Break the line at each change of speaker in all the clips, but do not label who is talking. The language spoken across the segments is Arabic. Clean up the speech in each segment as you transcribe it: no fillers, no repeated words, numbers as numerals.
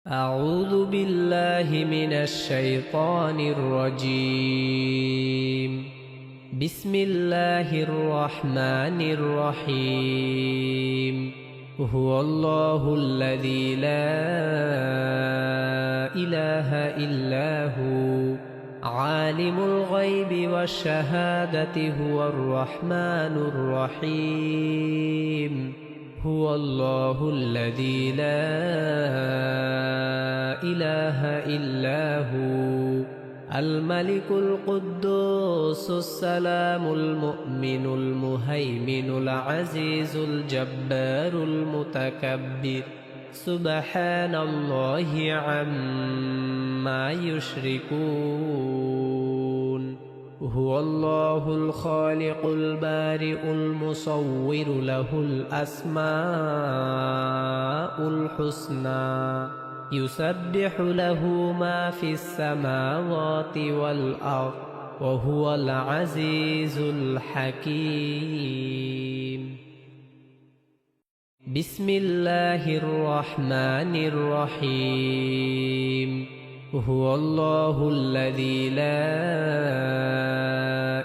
أعوذ بالله من الشيطان الرجيم. بسم الله الرحمن الرحيم. هو الله الذي لا إله إلا هو عالم الغيب والشهادة هو الرحمن الرحيم. هو الله الذي لا إله إلا هو الملك القدوس السلام المؤمن المهيمن العزيز الجبار المتكبر سبحان الله عما يشركون. هو الله الخالق البارئ المصور له الأسماء الحسنى يسبح له ما في السماوات والأرض وهو العزيز الحكيم. بسم الله الرحمن الرحيم. هو الله الذي لا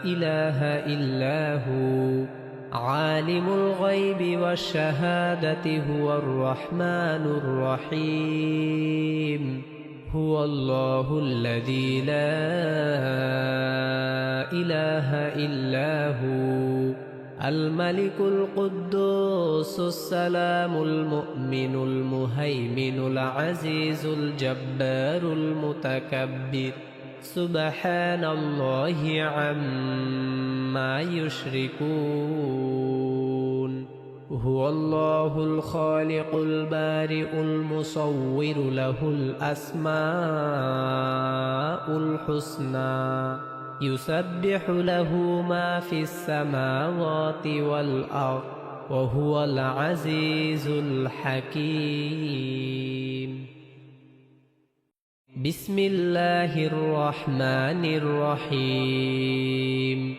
إله إلا هو عالم الغيب والشهادة هو الرحمن الرحيم. هو الله الذي لا إله إلا هو الملك القدوس السلام المؤمن المهيمن العزيز الجبار المتكبر سبحان الله عما يشركون. هو الله الخالق البارئ المصور له الأسماء الحسنى يسبح له ما في السماوات والأرض وهو العزيز الحكيم. بسم الله الرحمن الرحيم.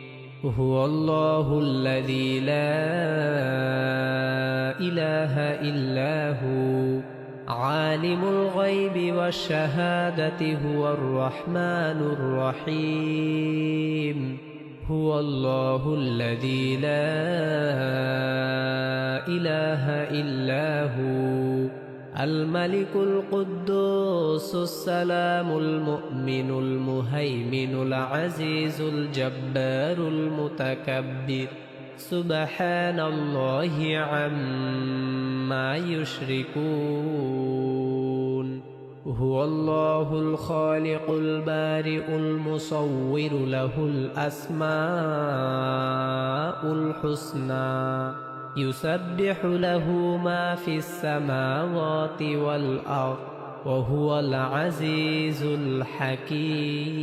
هو الله الذي لا إله إلا هو عالم الغيب والشهادة هو الرحمن الرحيم. هو الله الذي لا إله إلا هو الملك القدوس السلام المؤمن المهيمن العزيز الجبار المتكبر سبحان الله عما يشركون. هو الله الخالق البارئ المصور له الأسماء الحسنى يسبح له ما في السماوات والأرض وهو العزيز الحكيم.